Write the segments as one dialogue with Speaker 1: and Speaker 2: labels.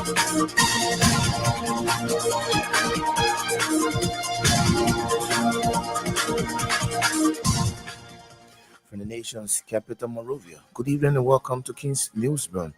Speaker 1: From the nation's capital, Monrovia. Good evening and welcome to King's Newsroom,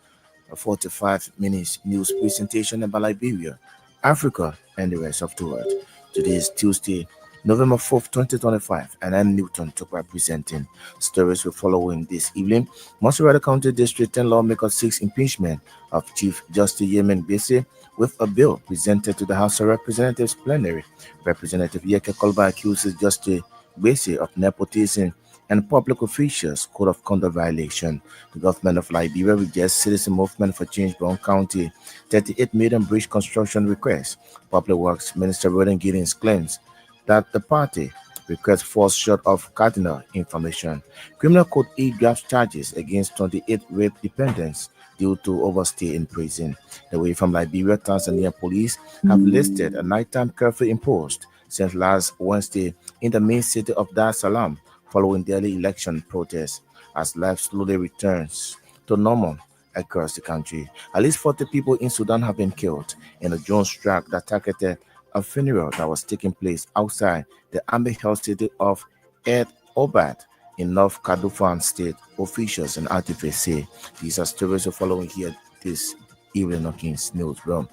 Speaker 1: a 45 minutes news presentation about Liberia, Africa, and the rest of the world. Today is Tuesday, November 4th, 2025, and I'm Newton Tokwa presenting stories we're following this evening. Montserrat County District 10 lawmaker seeks impeachment of Chief Justice Yemen Bese with a bill presented to the House of Representatives plenary. Representative Yeke Kolba accuses Justice Bese of nepotism and public officials code of conduct violation. The government of Liberia rejects Citizen Movement for Change Brown County 38 million bridge construction request. Public Works Minister Roden Giddens claims that the party requests falls short of cardinal information. Criminal Code E drafts charges against 28 rape dependents due to overstay in prison. The way from Liberia, Tanzania police have listed a nighttime curfew imposed since last Wednesday in the main city of Dar es Salaam following daily election protests as life slowly returns to normal across the country. At least 40 people in Sudan have been killed in a drone strike that targeted a funeral that was taking place outside the army-held city of Ed Obad in North Kordofan state. Officials and activists say these are stories we're following here this evening on King's Newsroom.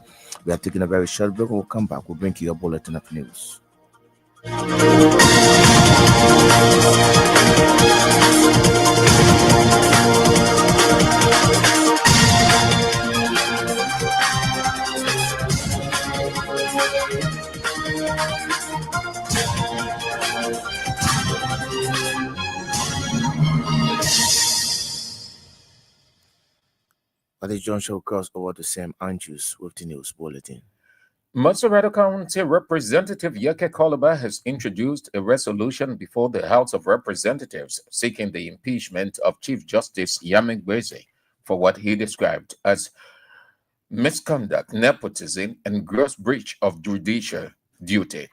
Speaker 1: We are taking a very short break. When we come back, we'll bring you a bulletin of news. At this juncture, we'll cross over to Sam Andrews with the news bulletin.
Speaker 2: Montserrat County Representative Yeke Kolba has introduced a resolution before the House of Representatives seeking the impeachment of Chief Justice Yemen Bese for what he described as misconduct, nepotism, and gross breach of judicial duty.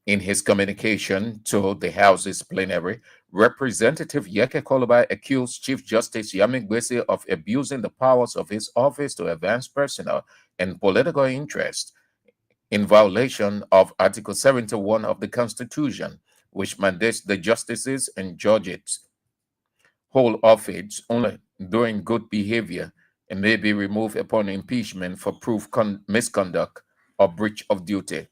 Speaker 2: In his communication to the House's plenary, Representative Yeke Kolba accused Chief Justice Yemen Bese of abusing the powers of his office to advance personal and political interests in violation of Article 71 of the Constitution, which mandates the justices and judges hold office only during good behavior and may be removed upon impeachment for proved misconduct or breach of duty.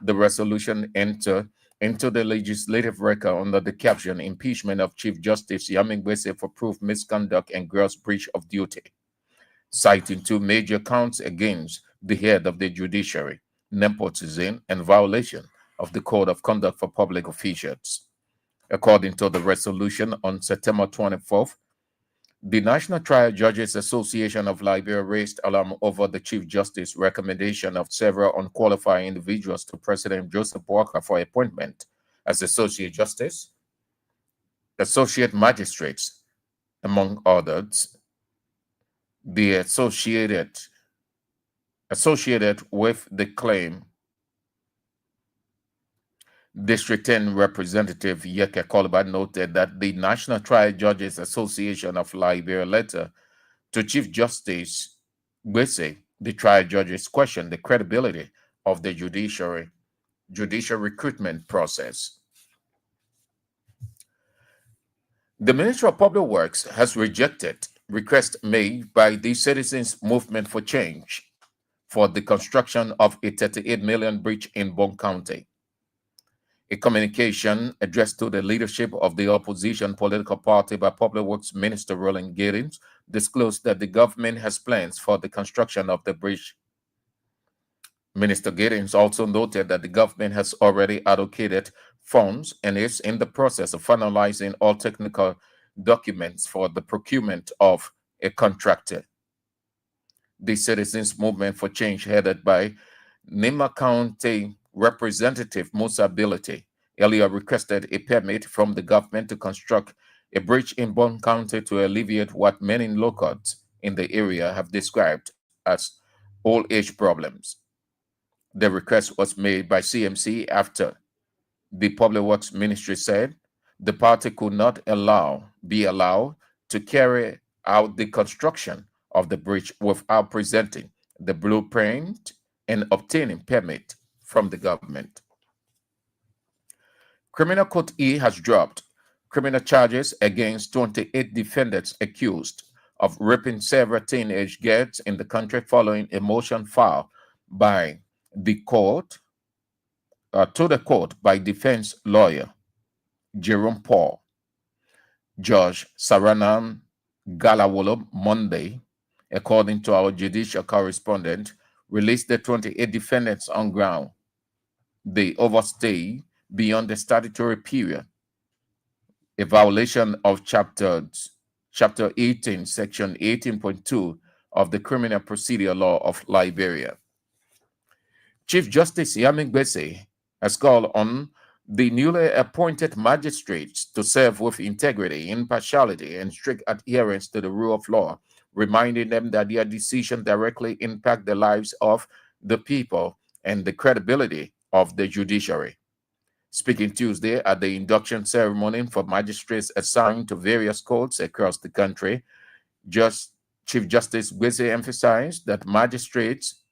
Speaker 2: The resolution entered into the legislative record under the caption Impeachment of Chief Justice Yemen Bese for proved misconduct and gross breach of duty, citing two major counts against the head of the judiciary: nepotism and violation of the Code of Conduct for Public Officials. According to the resolution, on September 24th, the National Trial Judges Association of Liberia raised alarm over the Chief Justice's recommendation of several unqualified individuals to President Joseph Walker for appointment as Associate Justice, Associate Magistrates, among others. The associated with the claim, District 10 Representative Yeke Kolba noted that the National Trial Judges Association of Liberia letter to Chief Justice Bese, the trial judges questioned the credibility of the judicial recruitment process. The Ministry of Public Works has rejected requests made by the Citizens Movement for Change for the construction of a 38 million bridge in Broom County. A communication addressed to the leadership of the opposition political party by Public Works Minister Roland Giddens disclosed that the government has plans for the construction of the bridge. Minister Giddens also noted that the government has already allocated funds and is in the process of finalizing all technical documents for the procurement of a contractor. The Citizens Movement for Change, headed by Nima County Representative Musa Ability, earlier requested a permit from the government to construct a bridge in Broom County to alleviate what many locals in the area have described as old age problems. The request was made by CMC after the Public Works Ministry said the party could not be allowed to carry out the construction of the bridge without presenting the blueprint, and obtaining permit from the government. Criminal Court E has dropped criminal charges against 28 defendants accused of raping several teenage girls in the country following a motion filed by the court to the court by defense lawyer Jerome Paul. Judge Saranan Galawolo Monday, according to our judicial correspondent, released the 28 defendants on ground. They overstayed beyond the statutory period, a violation of Chapter 18, Section 18.2 of the Criminal Procedure Law of Liberia. Chief Justice Yamin Gbese has called on the newly appointed magistrates to serve with integrity, impartiality, and strict adherence to the rule of law, reminding them that their decisions directly impact the lives of the people and the credibility of the judiciary. Speaking Tuesday at the induction ceremony for magistrates assigned to various courts across the country, Chief Justice Gbese emphasized that magistrates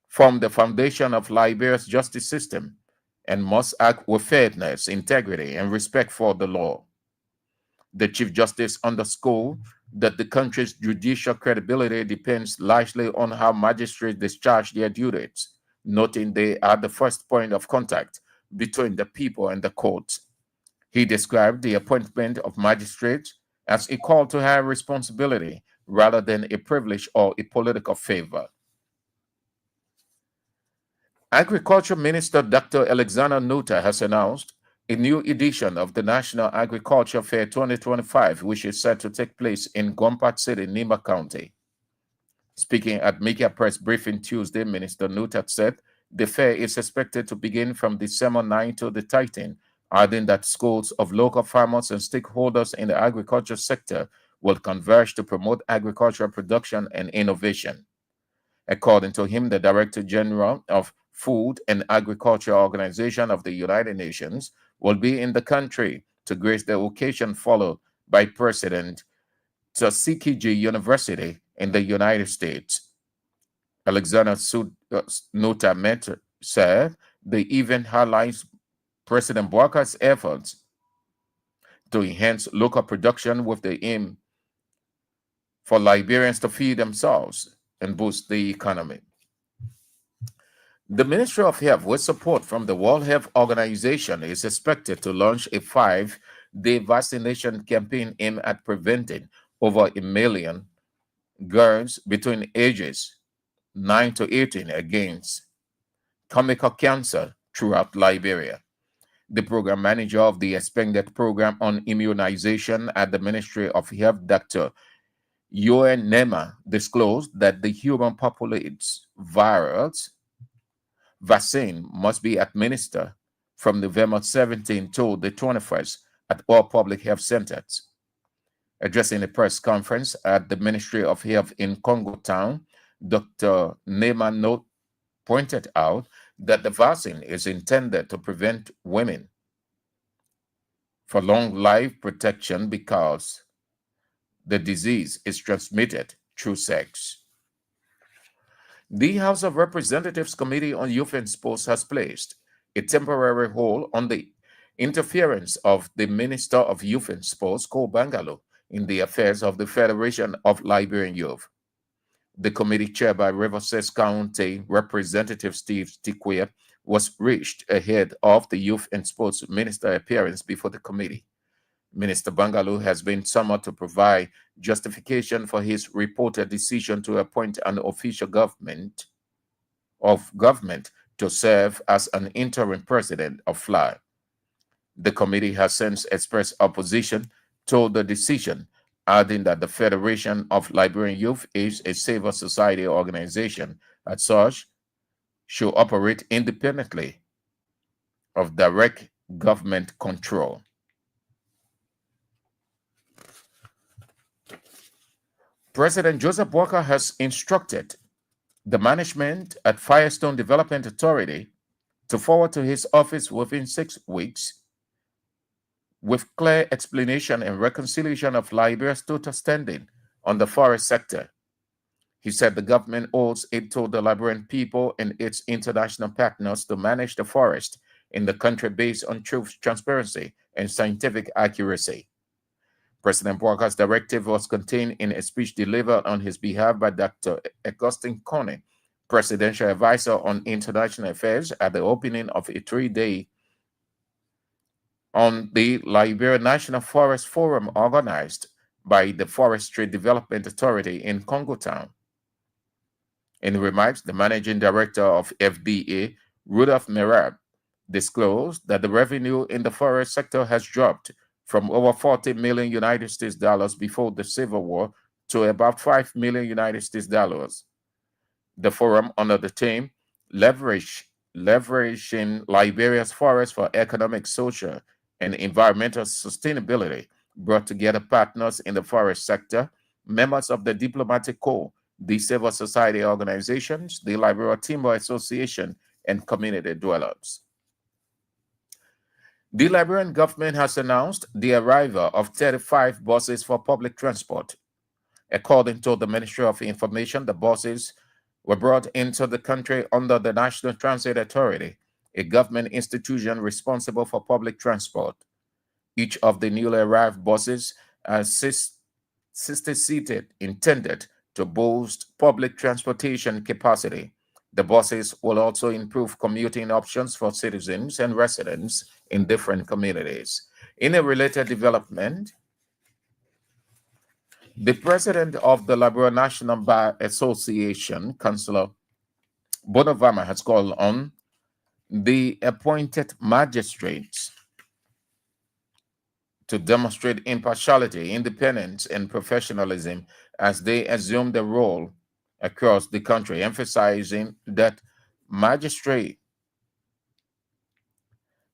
Speaker 2: form the foundation of Liberia's justice system and must act with fairness, integrity, and respect for the law. The Chief Justice underscored that the country's judicial credibility depends largely on how magistrates discharge their duties, noting they are the first point of contact between the people and the courts. He described the appointment of magistrates as a call to higher responsibility rather than a privilege or a political favor. Agriculture Minister Dr. Alexander Nuta has announced a new edition of the National Agriculture Fair 2025, which is set to take place in Gompat City, Nima County. Speaking at media press briefing Tuesday, Minister Nuta said the fair is expected to begin from December 9 to the 13th, adding that schools of local farmers and stakeholders in the agriculture sector will converge to promote agricultural production and innovation. According to him, the Director General of Food and Agriculture Organization of the United Nations will be in the country to grace the occasion, followed by President Tuskegee University in the United States. Alexander Nuta said the event highlights President Bouakar's efforts to enhance local production with the aim for Liberians to feed themselves and boost the economy. The Ministry of Health, with support from the World Health Organization, is expected to launch a 5-day vaccination campaign aimed at preventing over 1 million girls between ages 9 to 18 against comical cancer throughout Liberia. The program manager of the expanded program on immunization at the Ministry of Health, Dr. Yoen Nema, disclosed that the human populates virus vaccine must be administered from November 17 to the 21st at all public health centers. Addressing a press conference at the Ministry of Health in Congo Town, Dr. Nema pointed out that the vaccine is intended to prevent women for long life protection because the disease is transmitted through sex. The House of Representatives Committee on Youth and Sports has placed a temporary hold on the interference of the Minister of Youth and Sports, Cole Bangalo, in the affairs of the Federation of Liberian Youth. The committee chaired by Riverside County Representative Steve Tiquia was reached ahead of the Youth and Sports Minister appearance before the committee. Minister Bangalo has been summoned to provide justification for his reported decision to appoint an official government to serve as an interim president of FLY. The committee has since expressed opposition to the decision, adding that the Federation of Liberian Youth is a civil society organization, as such, should operate independently of direct government control. President Joseph Walker has instructed the management at Firestone Development Authority to forward to his office within 6 weeks with clear explanation and reconciliation of Liberia's total standing on the forest sector. He said the government owes it to the Liberian people and its international partners to manage the forest in the country based on truth, transparency, and scientific accuracy. President Walker's directive was contained in a speech delivered on his behalf by Dr. Augustine Coney, Presidential Advisor on International Affairs, at the opening of a 3-day on the Liberia National Forest Forum organized by the Forestry Development Authority in Congo Town. In remarks, the managing director of FDA, Rudolph Merab, disclosed that the revenue in the forest sector has dropped from over 40 million United States dollars before the Civil War to about 5 million United States dollars. The forum, under the theme Leveraging Liberia's Forests for Economic, Social, and Environmental Sustainability, brought together partners in the forest sector, members of the Diplomatic Corps, the civil society organizations, the Liberia Timber Association, and community dwellers. The Liberian government has announced the arrival of 35 buses for public transport. According to the Ministry of Information, the buses were brought into the country under the National Transit Authority, a government institution responsible for public transport. Each of the newly arrived buses are 60-seated, intended to boost public transportation capacity. The buses will also improve commuting options for citizens and residents in different communities. In a related development, the president of the Liberia National Bar Association, Councillor Bonavama, has called on the appointed magistrates to demonstrate impartiality, independence, and professionalism as they assume the role across the country, emphasizing that magistrates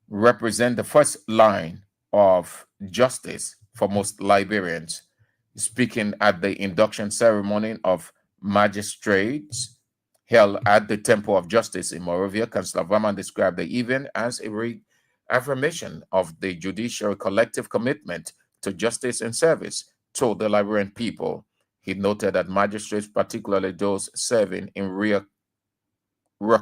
Speaker 2: represent the first line of justice for most Liberians. Speaking at the induction ceremony of magistrates held at the Temple of Justice in Morovia, Councillor Vaman described the event as a reaffirmation of the judiciary collective commitment to justice and service to the Liberian people. He noted that magistrates, particularly those serving in rural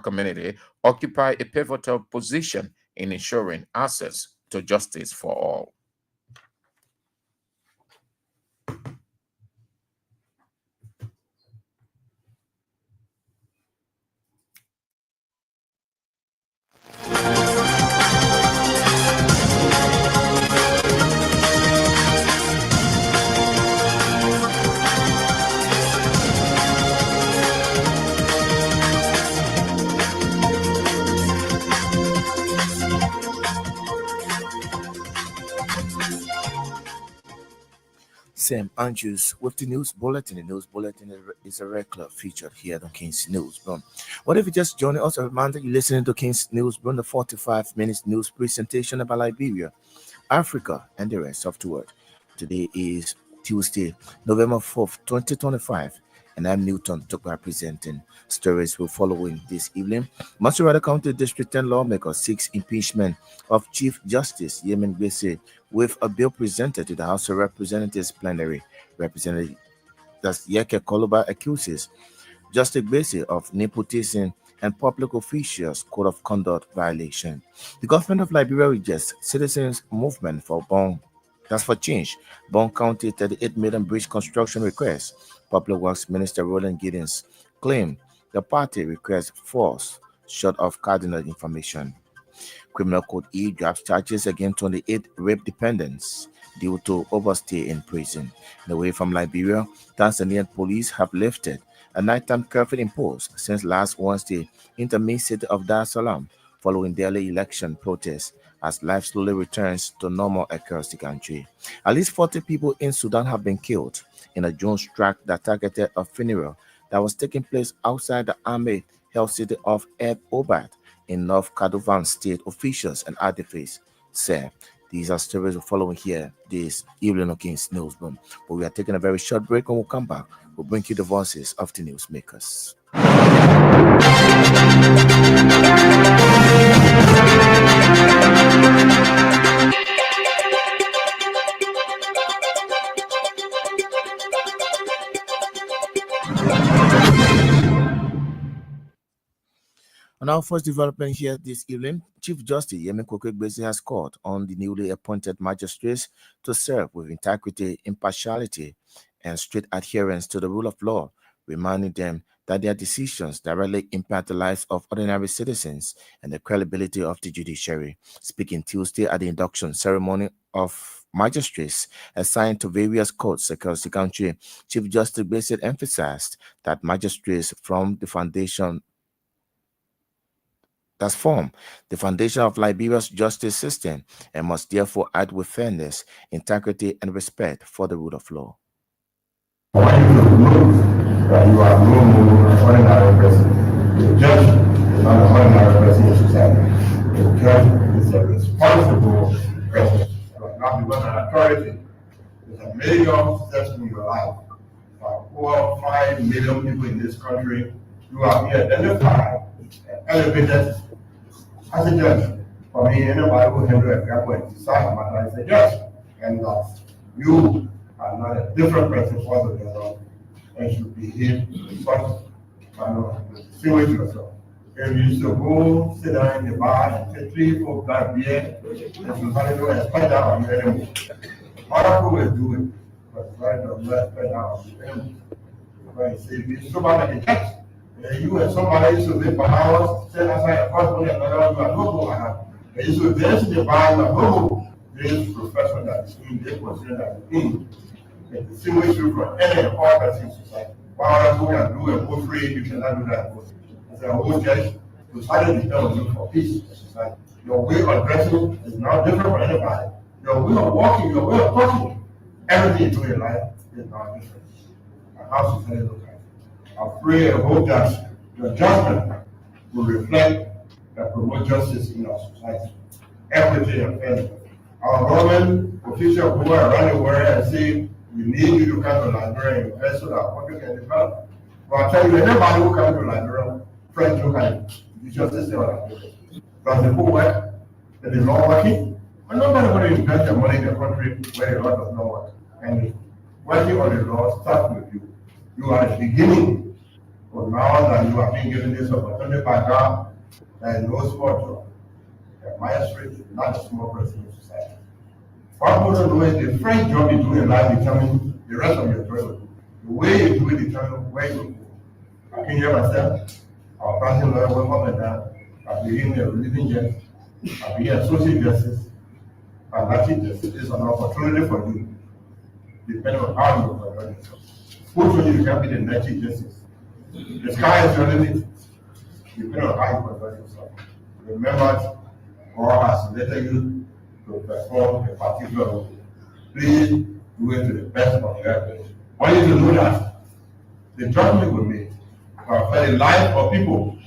Speaker 2: community, occupy a pivotal position in ensuring access to justice for all.
Speaker 1: Sam Andrews with the news bulletin. The news bulletin is a regular featured here on King's Newsroom. What if you just joined us? A reminder you're listening to King's Newsroom, the 45 minutes news presentation about Liberia, Africa, and the rest of the world. Today is Tuesday, November 4th, 2025, and I'm Newton Tukwa presenting. Stories will follow in this evening. Masurada County District 10 lawmaker seeks impeachment of Chief Justice Yemen Gbese with a bill presented to the House of Representatives plenary. Representative Yeke Koluba accuses Justice Gbese of nepotism and public officials code of conduct violation. The government of Liberia rejects citizens' movement for Bon. That's for change. Bon County 38 million bridge construction request. Public Works Minister Roland Giddens claimed the party requests false, short of cardinal information. Criminal Code E drops charges against 28 rape dependents due to overstay in prison. And away from Liberia, Tanzanian police have lifted a nighttime curfew imposed since last Wednesday in the main city of Dar es Salaam following daily election protests as life slowly returns to normal across the country. At least 40 people in Sudan have been killed in a drone strike that targeted a funeral that was taking place outside the army held city of Eb Obat in North Kordofan state. Officials and artifacts say these are stories we're following here this evening on King's Newsroom. But we are taking a very short break. When we come back, we'll bring you the voices of the newsmakers. On our first development here this evening, Chief Justice Yemi Kwekwe has called on the newly appointed magistrates to serve with integrity, impartiality, and strict adherence to the rule of law, reminding them that their decisions directly impact the lives of ordinary citizens and the credibility of the judiciary. Speaking Tuesday at the induction ceremony of magistrates assigned to various courts across the country, Chief Justice Gbese emphasized that magistrates from the foundation that form the foundation of Liberia's justice system and must therefore act with fairness, integrity, and respect for the rule of law.
Speaker 3: I want you to know that you are no more an ordinary person. The judge is not an ordinary person in society. The judge is a responsible person. Not because an authority is a major step in your life. For over 5 million people in this country, you have been identified and elevated as a judge. For me, anybody who handle a capital and decide a matter is a judge. And you are not a different person altogether and should behave in such manner. Distinguish yourself. If you used to go sit down in the bar and take 3 4 black beer, and somebody don't expect that on you anymore. Other people will do it, but somebody does not expect that on you anymore. When you say, be somebody like a judge. You and somebody used to live for hours, sit outside a hospital, and another one, no more. They used to dance in the bar, no more. This profession that is in this position that is in, and distinguish you from any and all person in society. While other people can do and go free, you cannot do that. As a whole judge, society depends on you for peace in society. Your way of dressing is not different from anybody. Your way of walking, your way of talking, everything you do in life is not different. And how society looks like. I pray and hope that your judgment will reflect and promote justice in our society. Equity and fairness. Our government officials who are around the world and say, we need you to come to Liberia and invest so that our country can develop. But I tell you, anybody who comes to Liberia, friends who can, the justice system of Liberia. Does the people work? Is the law working? And nobody want to invest their money in a country where the law does not work. And working on the law starts with you. You are the beginning. So now that you have been given this opportunity by God, there is no small job. The magistrate is not a small person in society. What people don't know is the first job you do in life determines the rest of your journey. The way you do it determines where you go. I can hear myself. Our practicing lawyer will up and down. I've been a religion justice. I've been a social justice. And natural justice is an opportunity for you, depending on how you conduct yourself. Who told you you can be the natural justice? The sky is your limit, depending on how you conduct yourself. Remember, God has lettered you to perform a particular role. Please do it to the best of your ability. I want you to know that the judgment will be for the life of people,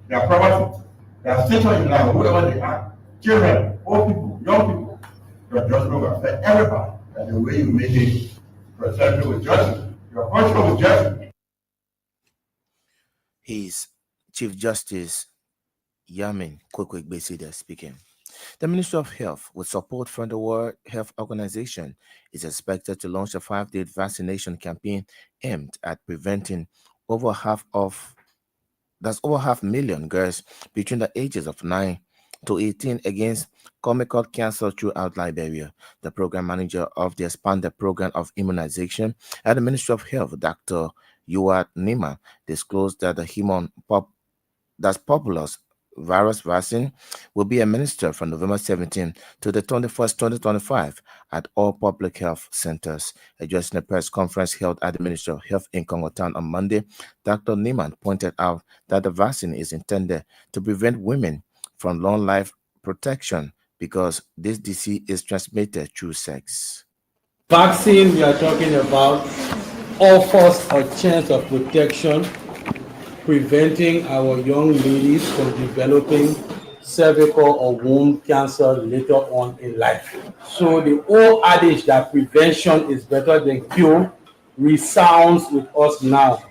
Speaker 3: their property, their status in life, whoever they are, children, old people, young people. Your judgment will affect everybody. And the way you make it, perception with judgment, your function with judgment.
Speaker 1: He's Chief Justice Yamin Kwekwe Gbese speaking. The Ministry of Health, with support from the World Health Organization, is expected to launch a 5-day vaccination campaign aimed at preventing over half 500,000 girls between the ages of 9 to 18 against comical cancer throughout Liberia. The program manager of the expanded program of immunization at the Ministry of Health, Dr. Yuat Nima, disclosed that the populous virus vaccine will be administered from November 17 to the 21st, 2025 at all public health centers. Addressing a press conference held at the Ministry of Health in Congo Town on Monday, Dr. Neiman pointed out that the vaccine is intended to prevent women from long life protection because this disease is transmitted through sex.
Speaker 4: Vaccine we are talking about offers a chance of protection, preventing our young ladies from developing cervical or womb cancer later on in life. So the old adage that prevention is better than cure resounds with us now.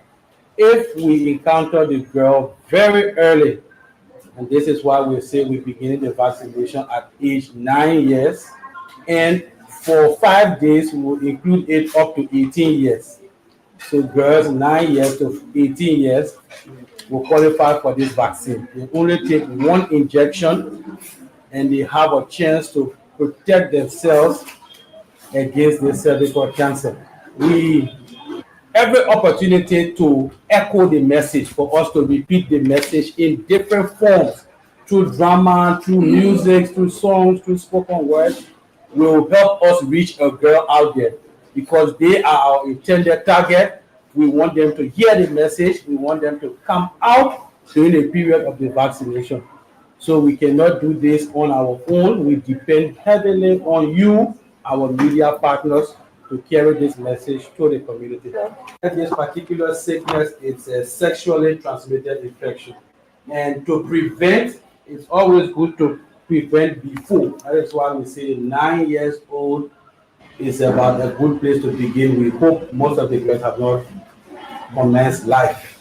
Speaker 4: If we encounter the girl very early, and this is why we say we're beginning the vaccination at age 9 years, and for 5 days we will include it up to 18 years. So girls 9 years to 18 years will qualify for this vaccine. They only take one injection and they have a chance to protect themselves against the cervical cancer. We every opportunity to echo the message, for us to repeat the message in different forms, through drama, through music, through songs, through spoken words, will help us reach a girl out there, because they are our intended target. We want them to hear the message. We want them to come out during the period of the vaccination. So we cannot do this on our own. We depend heavily on you, our media partners, to carry this message to the community. This particular sickness is a sexually transmitted infection. And to prevent, it's always good to prevent before. That is why we say 9 years old is about a good place to begin. We hope most of the girls have not commenced life.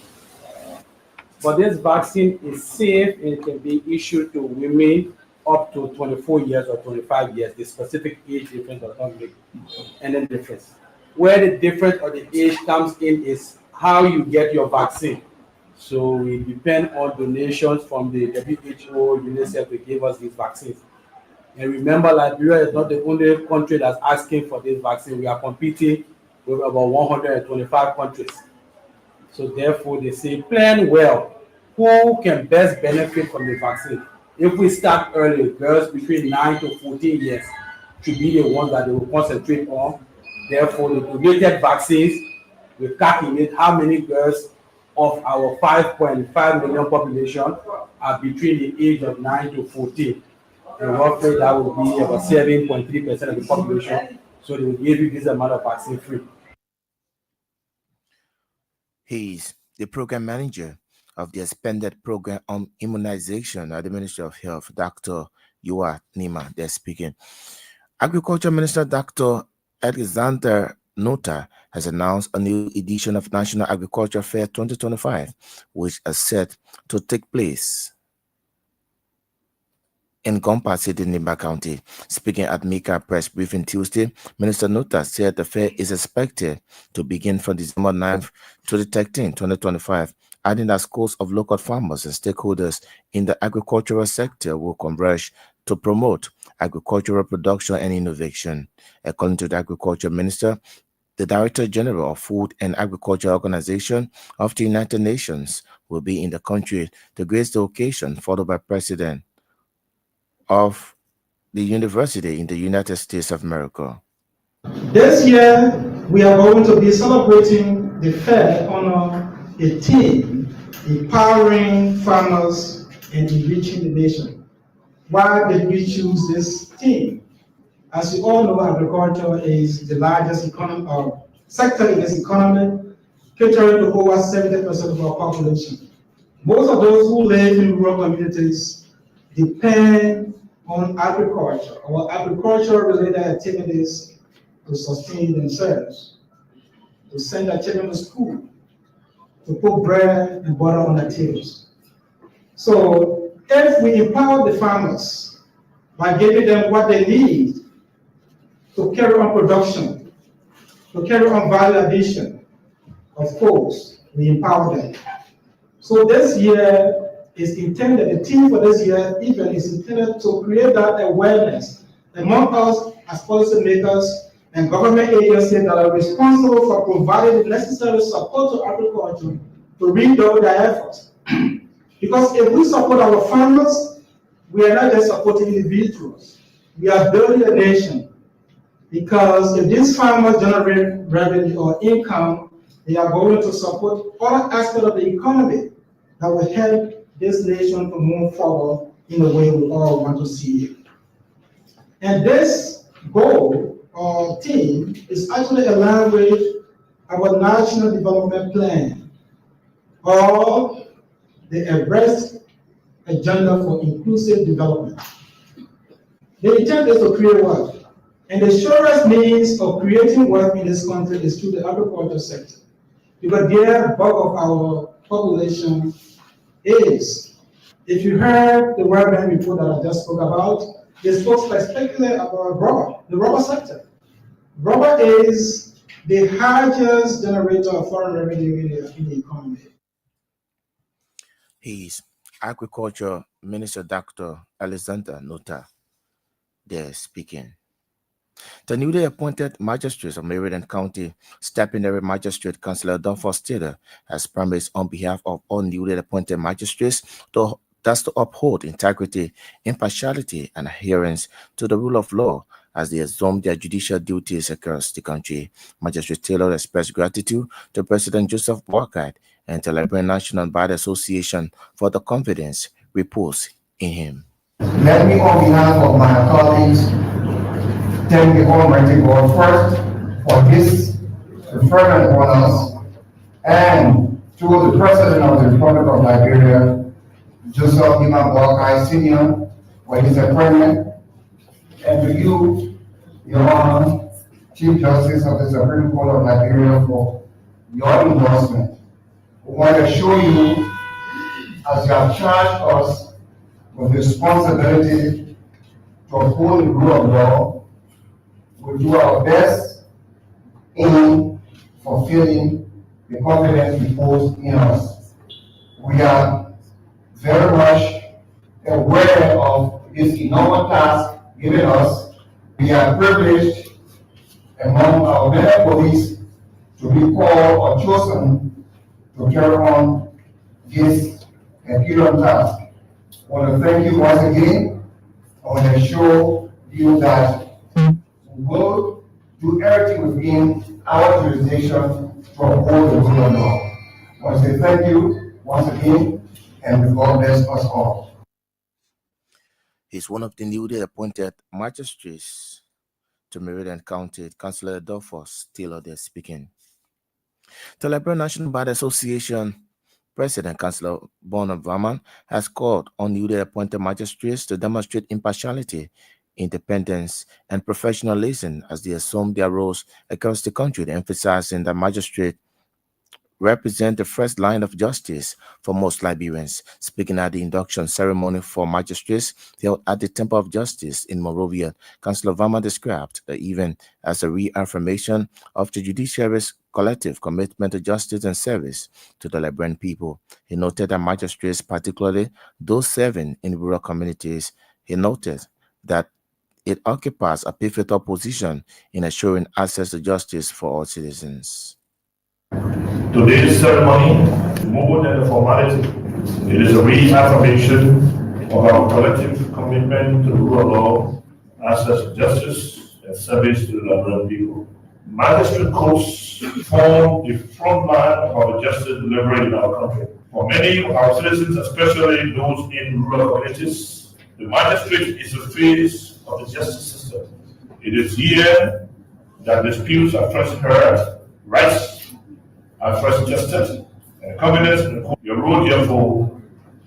Speaker 4: But this vaccine is safe and can be issued to women up to 24 years or 25 years. The specific age difference does not make any difference. Where the difference of the age comes in is how you get your vaccine. So we depend on donations from the WHO, UNICEF to give us these vaccines. And remember, Liberia is not the only country that's asking for this vaccine. We are competing with about 125 countries. So therefore, they say plan well. Who can best benefit from the vaccine? If we start early, girls between 9 to 14 years should be the ones that they will concentrate on. Therefore, the donated vaccines will calculate how many girls of our 5.5 million population are between the age of 9 to 14. And roughly that will be about 7.3% of the population. So they will give you this amount of vaccine free.
Speaker 1: He's the program manager of the expanded program on immunization at the Ministry of Health, Dr. Yua Nima. They're speaking. Agriculture Minister Dr. Alexander Nota has announced a new edition of National Agriculture Fair 2025, which is set to take place in Gompa City, Nimba County. Speaking at Mika press briefing Tuesday, Minister Nota said the fair is expected to begin from December 9th to the 13th, 2025, adding that scores of local farmers and stakeholders in the agricultural sector will converge to promote agricultural production and innovation. According to the Agriculture Minister, the Director General of Food and Agriculture Organization of the United Nations will be in the country to grace the occasion, followed by President of the university in the United States of America.
Speaker 5: This year, we are going to be celebrating the fair on a theme, empowering farmers and enriching the nation. Why did we choose this theme? As you all know, agriculture is the largest sector in this economy, catering to over 70% of our population. Most of those who live in rural communities depend on agriculture or agriculture-related activities to sustain themselves, to send their children to school, to put bread and butter on their tables. So if we empower the farmers by giving them what they need to carry on production, to carry on value addition, of course, we empower them. So this year is intended, the theme for this year even is intended to create that awareness among us as policymakers and government agencies that are responsible for providing the necessary support to agriculture to redouble their efforts. Because if we support our farmers, we are not just supporting individuals, we are building a nation. Because if these farmers generate revenue or income, they are going to support other aspects of the economy that will help this nation to move forward in the way we all want to see it. And this goal or theme is actually aligned with our National Development Plan, or the Everest Agenda for Inclusive Development. The intent is to create wealth. And the surest means of creating wealth in this country is through the agriculture sector. Because there, bulk of our population is. If you heard the World Bank report that I just spoke about, they spoke specifically about rubber, the rubber sector. Rubber is the largest generator of foreign revenue in the economy.
Speaker 1: His Agriculture Minister Dr. Alexander Nota there speaking. The newly appointed magistrates of Maryland County, Stepping Magistrate Councillor Dunford Taylor, has promised on behalf of all newly appointed magistrates to uphold integrity, impartiality, and adherence to the rule of law as they assume their judicial duties across the country. Magistrate Taylor expressed gratitude to President Joseph Boakai and the Liberian National Bar Association for the confidence reposed in him.
Speaker 3: Let me, on behalf of my colleagues, thank the Almighty God first for this preferment honors, and to the President of the Republic of Liberia, Joseph Imam Boakai Sr., for his appointment, and to you, Your Honor, Chief Justice of the Supreme Court of Liberia, for your endorsement. We want to assure you, as you have charged us with the responsibility to uphold the rule of law, we'll do our best in fulfilling the confidence reposed in us. We are very much aware of this enormous task given us. We are privileged among our many police to be called or chosen to carry on this Herculean task. I want to thank you once again. I want to assure you that we will do everything within our jurisdiction to uphold the rule of law. I want to say thank you once again, and God bless us all.
Speaker 1: He's one of the newly appointed magistrates to Maryland County, Councillor Dunford Taylor there speaking. The Liberian National Bar Association President Councillor Broom Nov has called on newly appointed magistrates to demonstrate impartiality, independence, and professionalism as they assume their roles across the country, emphasizing that magistrates represent the first line of justice for most Liberians. Speaking at the induction ceremony for magistrates held at the Temple of Justice in Monrovia, Councillor Varma described the event as a reaffirmation of the judiciary's collective commitment to justice and service to the Liberian people. He noted that magistrates, particularly those serving in rural communities, he noted that it occupies a pivotal position in assuring access to justice for all citizens.
Speaker 6: Today's ceremony, more than a formality, it is a reaffirmation of our collective commitment to the rule of law, access to justice, and service to the Liberian people. Magistrate courts form the front line of our justice delivery in our country. For many of our citizens, especially those in rural communities, the magistrate is the face of the justice system. It is here that disputes are first heard, rights are first adjusted, and confidence in your role, therefore,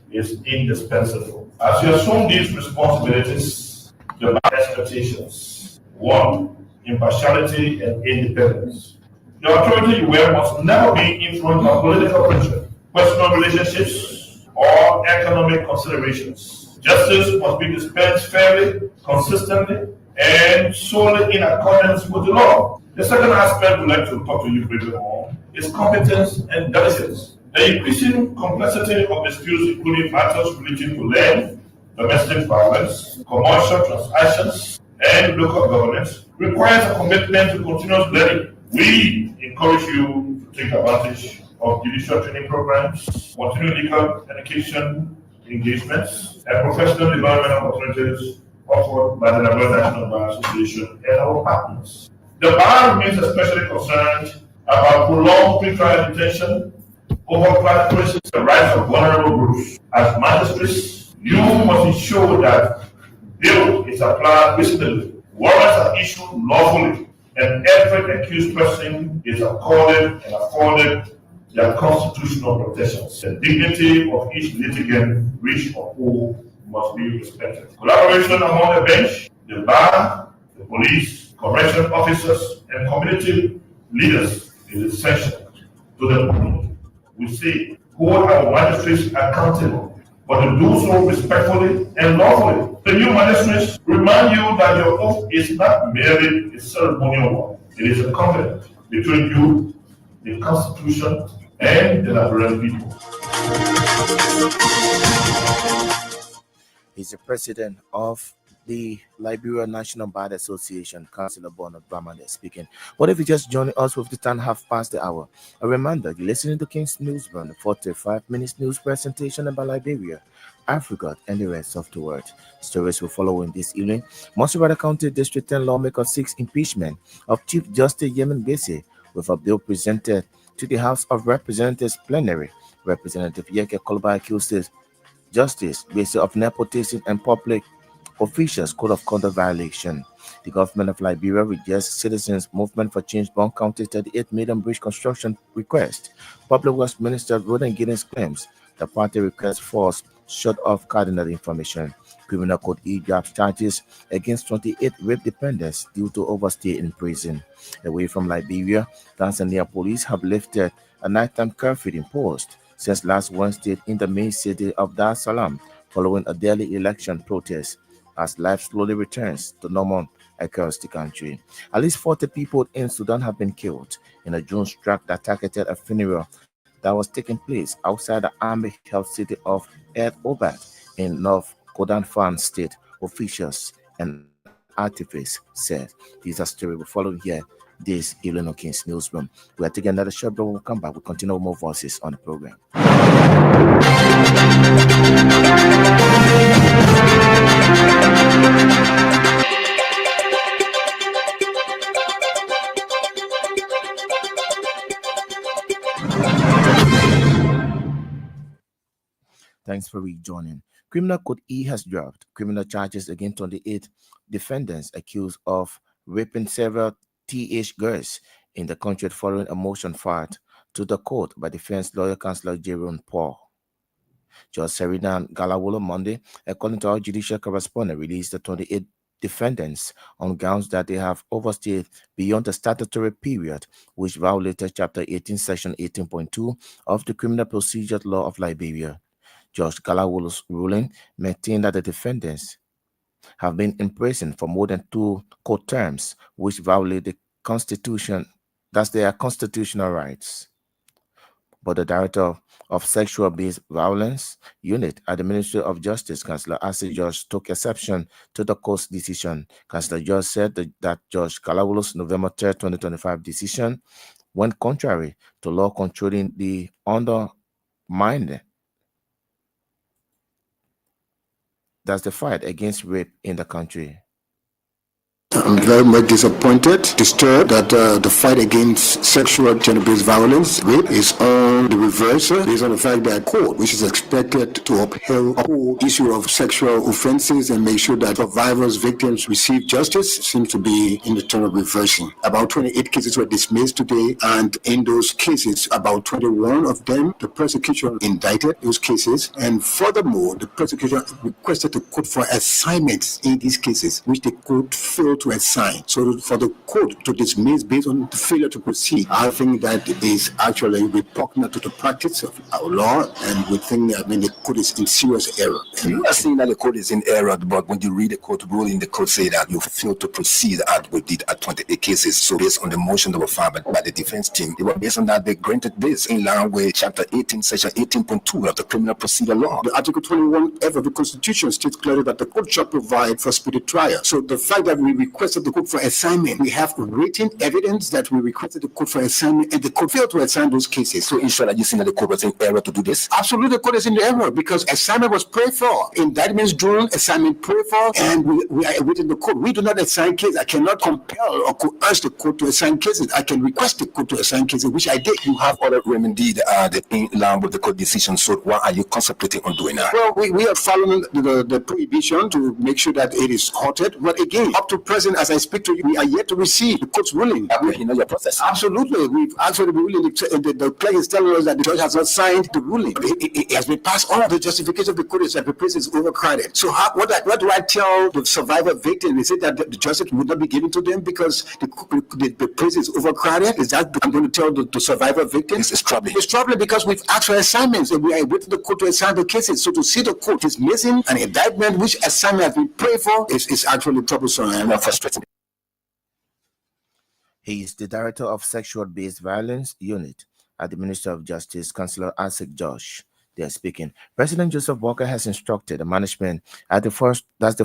Speaker 6: is indispensable. As you assume these responsibilities, the expectations: 1, impartiality and independence. The authority you wear must never be influenced by political pressure, personal relationships, or economic considerations. Justice must be dispensed fairly, consistently, and solely in accordance with the law. The second aspect we'd like to talk to you briefly on is competence and diligence. The increasing complexity of disputes, including matters relating to land, domestic violence, commercial transactions, and local governance, requires a commitment to continuous learning. We encourage you to take advantage of judicial training programs, continuing legal education engagements, and professional development opportunities offered by the Liberian National Bar Association and our partners. The bar remains especially concerned about prolonged pretrial detention, overcrowded prisons, and the rights of vulnerable groups. As magistrates, you must ensure that bail is applied reasonably, warrants are issued lawfully, and every accused person is accorded and afforded their constitutional protections. The dignity of each litigant, rich or poor, must be respected. Collaboration among the bench, the bar, the police, correctional officers, and community leaders is essential. To the point, we say, hold our magistrates accountable, but to do so respectfully and lawfully. The new magistrates remind you that your oath is not merely a ceremonial one. It is a covenant. the trade union, the Constitution, and the Liberian people.
Speaker 1: He's the president of the Liberia National Bar Association, Councillor Bono Bramande speaking. What if you just joined us with the time half past the hour? A reminder, you're listening to King's Newsroom, the 45 minutes news presentation about Liberia, Africa, and the rest of the world. Stories will follow in this evening. Monserrate County District 10 lawmaker seeks impeachment of Chief Justice Yemen Bese with a bill presented to the House of Representatives plenary. Representative Yeke Koloba accuses Justice Bese of nepotism and public officials code of conduct violation. The government of Liberia rejects citizens' movement for change Bond County 38 million bridge construction request. Public Works Minister Roden Giddens claims the party request falls short of cardinal information. Criminal Code E drops charges against 28 rape defendants due to overstay in prison. Away from Liberia, Tanzania police have lifted a nighttime curfew imposed since last Wednesday in the main city of Dar es Salaam following a daily election protest. As life slowly returns to normal across the country. At least 40 people in Sudan have been killed in a drone strike that targeted a funeral that was taking place outside the army-held city of El Obat in North Kordofan state, officials and activists said. These are stories we're following here this evening on King's Newsroom. We are taking another short break. We'll come back. We'll continue with more voices on the program. Thanks for rejoining. Criminal Code E has dropped criminal charges against 28 defendants accused of raping several teenage girls in the country following a motion filed to the court by defense lawyer Councillor Jerome Paul. Judge Serena Galawolo Monday, according to our judicial correspondent, released the 28 defendants on grounds that they have overstayed beyond the statutory period, which violated Chapter 18, Section 18.2 of the Criminal Procedure Law of Liberia. Judge Galawolo's ruling maintained that the defendants have been in prison for more than 2 court terms, which violate the Constitution, that's their constitutional rights. But the director of Sexual-Based Violence Unit at the Ministry of Justice, Councillor Asi George, took exception to the court's decision. Councillor George said that Judge Galawolo's November 3, 2025 decision went contrary to law controlling the undermined that's the fight against rape in the country.
Speaker 7: I'm very much disappointed, disturbed that the fight against sexual gender-based violence, rape, is on the reverse based on the fact that court, which is expected to uphold the whole issue of sexual offenses and make sure that survivors, victims receive justice, seems to be in the turn of reversing. About 28 cases were dismissed today, and in those cases, about 21 of them, the prosecution indicted those cases, and furthermore, the prosecution requested the court for assignments in these cases, which the court failed to assign. So for the court to dismiss based on the failure to proceed, I think that is actually repugnant to the practice of our law, and we think the court is in serious error.
Speaker 8: You are saying that the court is in error, but when you read the court ruling, the court say that you failed to proceed as we did at 28 cases. So based on the motion that were filed by the defense team, they were based on that they granted this in line with Chapter 18, Section 18.2 of the Criminal Procedure Law.
Speaker 7: The Article 21F of the Constitution states clearly that the court shall provide for speedy trial. So the fact that we requested the court for assignment, we have written evidence that we requested the court for assignment, and the court failed to assign those cases.
Speaker 8: So in short, are you saying that the court was in error to do this?
Speaker 7: Absolutely, the court is in error because assignment was prayed for. Indictments drawn, assignment prayed for, and we are waiting the court. We do not assign cases. I cannot compel or coerce the court to assign cases. I can request the court to assign cases, which I did.
Speaker 8: You have other remedy in line with the court decision. So what are you contemplating on doing now?
Speaker 7: Well, we are following the prohibition to make sure that it is halted. But again, up to present, as I speak to you, we are yet to receive the court's ruling.
Speaker 8: You know your process.
Speaker 7: Absolutely. We've actually the ruling. The client is telling us that the judge has not signed the ruling. It has been passed on. The justification of the court is that the place is overcrowded. So what do I tell the survivor victim? Is it that the justice would not be given to them because the place is overcrowded? Is that I'm going to tell the survivor victim?
Speaker 8: It's troubling.
Speaker 7: It's troubling because we've asked for assignments and we are waiting the court to assign the cases. So to see the court is missing an indictment which assignment has been prayed for is actually troublesome and frustrating.
Speaker 1: He is the director of Sexual-Based Violence Unit at the Ministry of Justice, Councillor Asik Josh. They are speaking. President Joseph Walker has instructed the management at the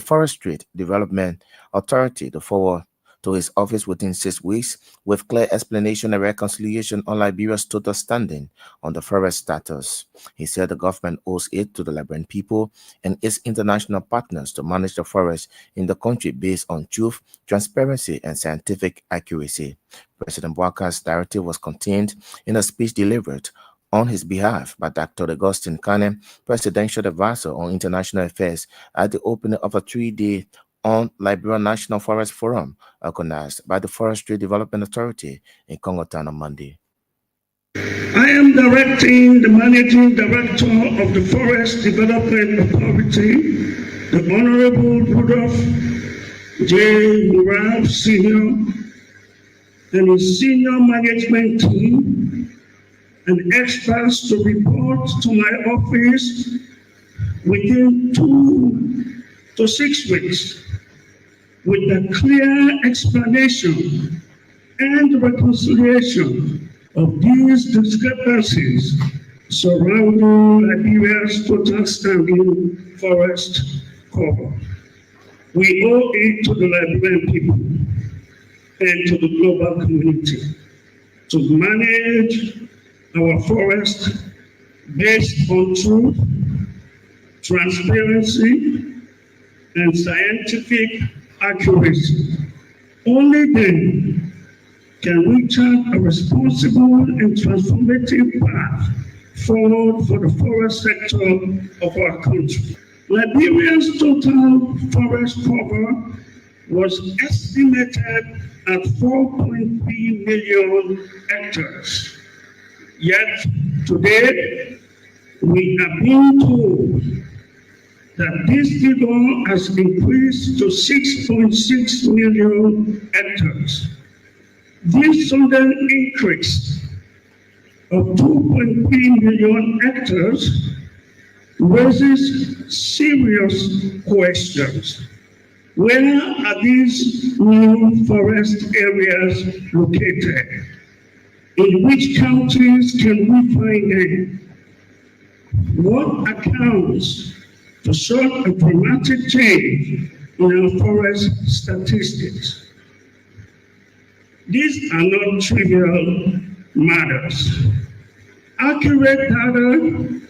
Speaker 1: Forestry Development Authority to forward to his office within 6 weeks with clear explanation and reconciliation on Liberia's total standing on the forest status. He said the government owes it to the Liberian people and its international partners to manage the forest in the country based on truth, transparency, and scientific accuracy. President Walker's directive was contained in a speech delivered on his behalf by Dr. Augustine Kane, Presidential Advisor on International Affairs, at the opening of a 3-day on Liberia National Forest Forum organized by the Forestry Development Authority in Congotown on Monday.
Speaker 9: I am directing the Managing Director of the Forest Development Authority, the Honorable Rudolph J. Murab Sr., and his senior management team and experts to report to my office within 2 to 6 weeks with a clear explanation and reconciliation of these discrepancies surrounding Liberia's total standing forest cover. We owe it to the Liberian people and to the global community to manage our forest based on truth, transparency, and scientific accuracy. Only then can we chart a responsible and transformative path forward for the forest sector of our country. Liberia's total forest cover was estimated at 4.3 million hectares. Yet today, we are being told that this figure has increased to 6.6 million hectares. This sudden increase of 2.3 million hectares raises serious questions. Where are these new forest areas located? In which counties can we find them? What accounts for such a dramatic change in our forest statistics? These are not trivial matters. Accurate data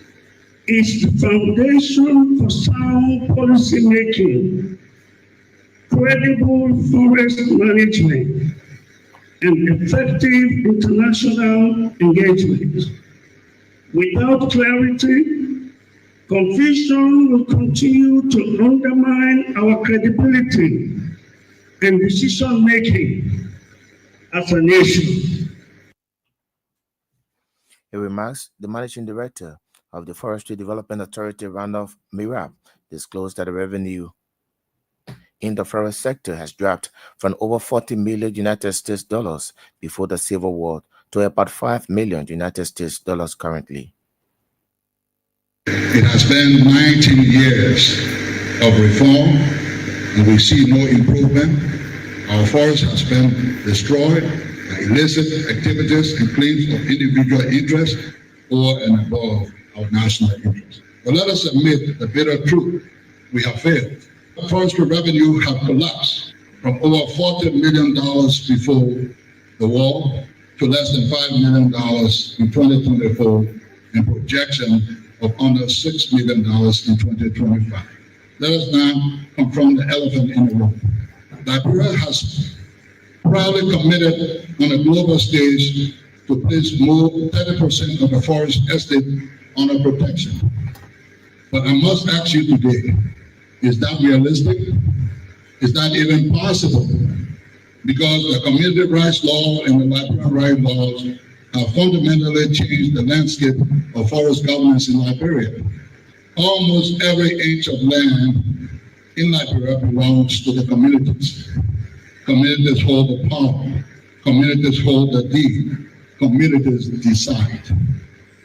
Speaker 9: is the foundation for sound policy making, credible forest management, and effective international engagement. Without clarity, confusion will continue to undermine our credibility and decision making as a nation.
Speaker 1: In remarks, the managing director of the Forestry Development Authority, Randolph Mirab, disclosed that the revenue in the forest sector has dropped from over $40 million United States dollars before the Civil War to about $5 million United States dollars currently.
Speaker 10: It has been 19 years of reform, and we see no improvement. Our forest has been destroyed by illicit activities and claims of individual interest over and above our national interest. But let us admit the bitter truth: we have failed. Forestry revenue have collapsed from over $40 million before the war to less than $5 million in 2024, and projection of under $6 million in 2025. Let us now confront the elephant in the room. Liberia has proudly committed on a global stage to place more 30% of the forest estate under protection. But I must ask you today, is that realistic? Is that even possible? Because the community rights law and the Liberian rights laws have fundamentally changed the landscape of forest governance in Liberia. Almost every inch of land in Liberia belongs to the communities. Communities hold the power. Communities hold the deed. Communities decide.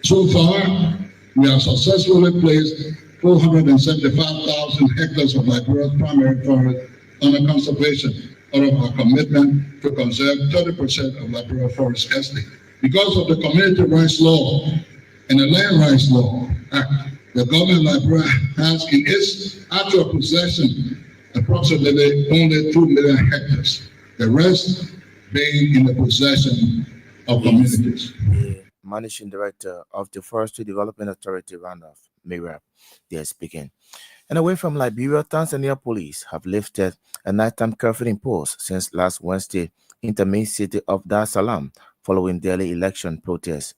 Speaker 10: So far, we have successfully placed 475,000 hectares of Liberia's primary forest under conservation, out of our commitment to conserve 30% of Liberia Forest estate. Because of the Community Rights Law and the Land Rights Law Act, the government of Liberia has in its actual possession approximately only 2 million hectares, the rest being in the possession of communities.
Speaker 1: The managing director of the Forestry Development Authority, Randolph Mirab, they are speaking. And away from Liberia, Tanzania police have lifted a nighttime curfew imposed since last Wednesday in the main city of Dar es Salaam following daily election protests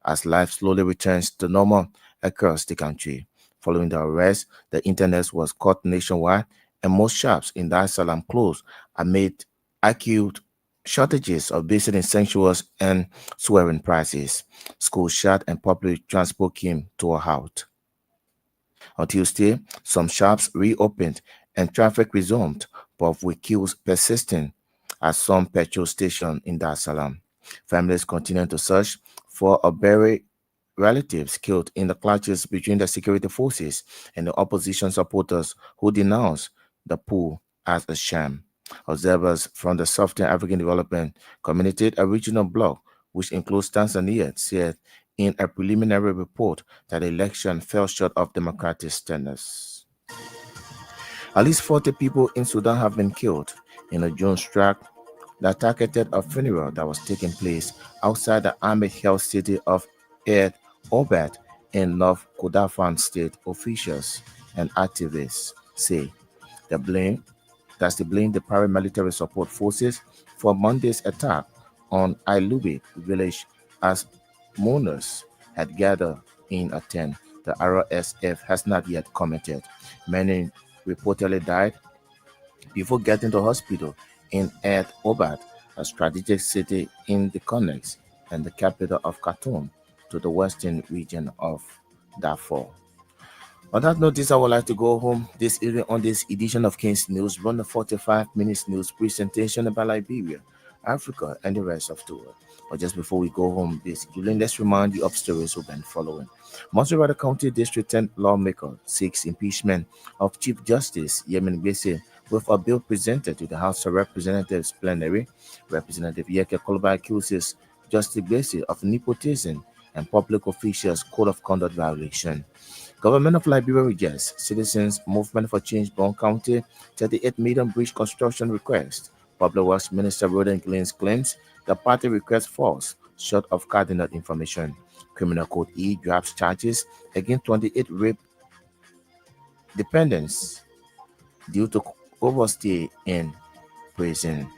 Speaker 1: as life slowly returns to normal across the country. Following the arrest, the internet was cut nationwide and most shops in Dar es Salaam closed amid acute shortages of basic essentials and soaring prices. Schools shut and public transport came to a halt. On Tuesday, some shops reopened and traffic resumed, but with queues persisting at some petrol stations in Dar es Salaam. Families continue to search for or bury relatives killed in the clashes between the security forces and the opposition supporters who denounced the coup as a sham. Observers from the Southern African Development Community, a regional bloc which includes Tanzania, said in a preliminary report that the election fell short of democratic standards. At least 40 people in Sudan have been killed in a drone strike that targeted a funeral that was taking place outside the army-held city of Ed Obat in North Kordofan state. Officials and activists say the blame the paramilitary support forces for Monday's attack on Ilubi village as mourners had gathered in a tent. The RSF has not yet commented. Many reportedly died before getting to hospital in Ed Obat, a strategic city in the Connex and the capital of Khartoum, to the western region of Darfur. On that note, I would like to go home this evening on this edition of King's News, run the 45 minutes news presentation about Liberia, Africa, and the rest of the world. But just before we go home this evening, let's remind you of stories we've been following. Monterey County District 10 lawmaker seeks impeachment of Chief Justice Yemen Gbese with a bill presented to the House of Representatives plenary. Representative Yeke Koloba accuses Justice Gbese of nepotism and public officials' code of conduct violation. Government of Liberia rejects Citizens Movement for Change Brown County 38 million bridge construction request. Public Works Minister Roden Glynn claims the party request falls short of cardinal information. Criminal Code E drops charges against 28 rape dependents due to overstay in prison.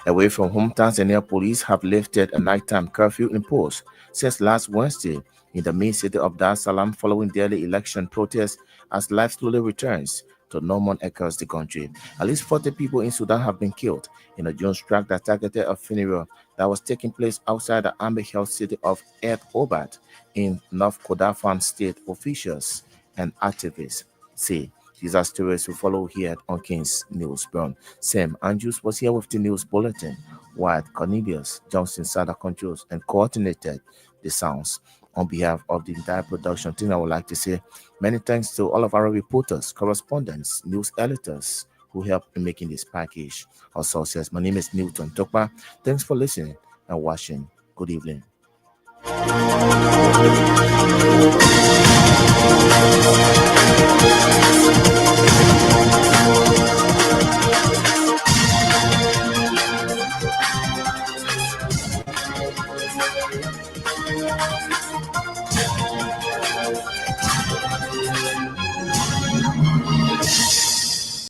Speaker 1: Away from home, Tanzania police have lifted a nighttime curfew imposed since last Wednesday in the main city of Dar es Salaam following daily election protests as life slowly returns to normal across the country. At least 40 people in Sudan have been killed in a drone strike that targeted a funeral that was taking place outside the army-held city of Ed Obat in North Kordofan state. Officials and activists say. These are stories we follow here on King's News Brown. Sam Andrews was here with the news bulletin, while Cornelius Johnson sat at controls and coordinated the sounds. On behalf of the entire production team, I would like to say many thanks to all of our reporters, correspondents, news editors who helped in making this package. Our sources. My name is Newton Tokpa. Thanks for listening and watching. Good evening.